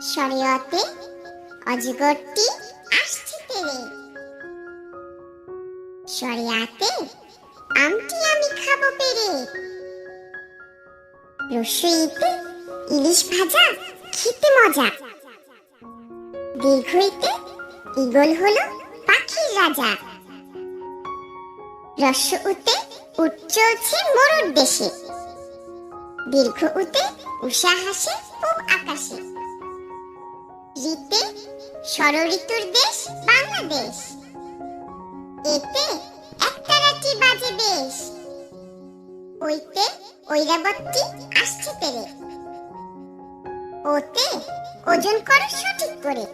শরীয়তে অজগরটি আসছে তেরে। শরীয়তে আমটি আমি খাবো পেরে। রসইতে ইলিশ ভাজা খেতে মজা। দীর্ঘইতে ঈগল হলো পাখির রাজা। রস্য উতে উট চলছে মরুর দেশে। দীর্ঘ উতে উষা হাসে পূব আকাশে। ঋতে ষড়ঋতুর দেশ বাংলাদেশ। এতে একতারাটি বাজে বেশ। ওইতে ঐরাবতী আসছে তেরে। ওতে ওজন করো সঠিক করে।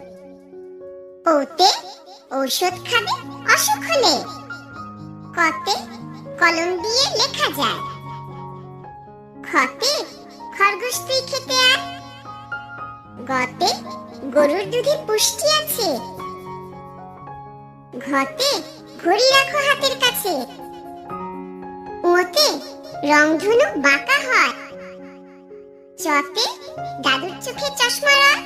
ওতে ঔষধ খাবে অসুখ হলে। কতে কলম দিয়ে লেখা যায়। খতে খরগোশ তুই খেতে আয়। গতে গরুর দুধে পুষ্টি আছে। ঘতে ঘড়ি রাখো হাতের কাছে। ওতে রংধনু বাঁকা হয়। চতে দাদুর চোখে চশমা রয়।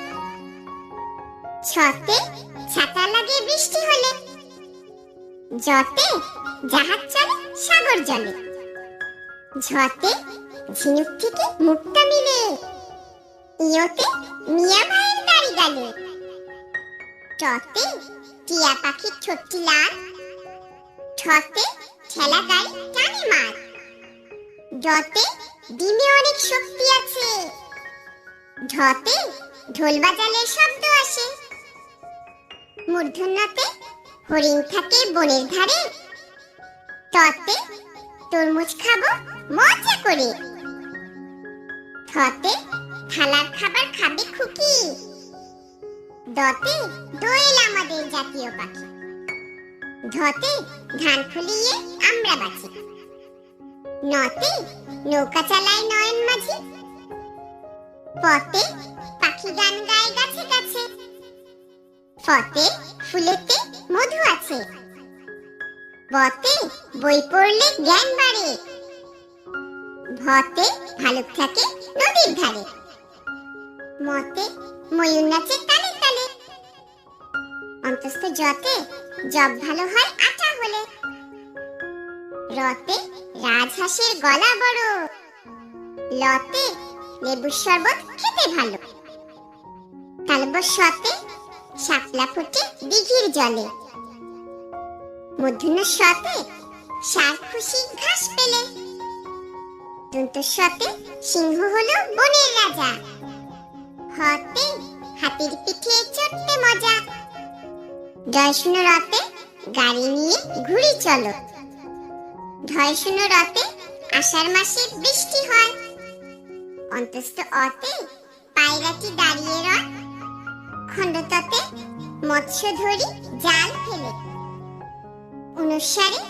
ছতে ছাতা লাগে বৃষ্টি হলে। জতে জাহাজ চলে সাগর জলে। ঝতে ঝিনুক থেকে মুক্তা মিলে। ইয়োতে মিয়া ভাইয়ের দাড়ি গালে। টতে টিয়া পাখির ঠোঁটটি লাল। ঠতে ঠেলা গাড়ি টানে মার। ডতে ডিমে অনেক শক্তি আছে। ঢতে ঢোল বাজালে শব্দ আসে। মূর্ধন্যতে হরিণ থাকে বনের ধারে। ততে তরমুজ খাবো মজা করে। থতে থালার খাবার খাবে খুকি। দতে দোয়েল আমাদের জাতীয় পাখি। ধতে ধান ফলিয়ে আমরা বাঁচি। নতে নৌকা চালায় নয়ন মাঝি। পতে পাখি গান গায় গাছে গাছে। ফতে ফুলেতে মধু আছে। বতে বই পড়লে জ্ঞান বাড়ে। ভতে ভালুক থাকে নদীর ধারে। মতে ময়ূর নাচে তালে তালে। অন্তস্থ জতে জব ভালো হয় আটা হলে। রতে রাজহাঁসের গলা বড়। লতে লেবুর শরবত খেতে ভালো। তালবস্যতে শাপলা ফোটে দিঘির জলে। মূর্ধন্য শতে ষাঁড় খুশি ঘাস পেলে। দন্তস্বতে সিংহ হলো বনের রাজা। হতে হাতির পিঠে চড়তে মজা। জয়শূন্য রতে গাড়ি নিয়ে ঘুরি চলো। ঢয়শূন্য রতে আষাঢ় মাসে বৃষ্টি হয়। অন্তস্থ অতে পায়রাটি দাঁড়িয়ে রয়। খণ্ডততে মৎস্য ধরি জাল ফেলে। অনুসারে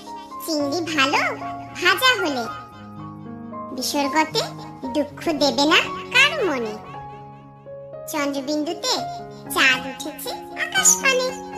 চিংড়ি ভালো ভাজা হলে। বিসর্গতে দুঃখ দেবে না কারো মনে। চন্দ্রবিন্দুতে চাঁদ উঠেছে আকাশ পানে।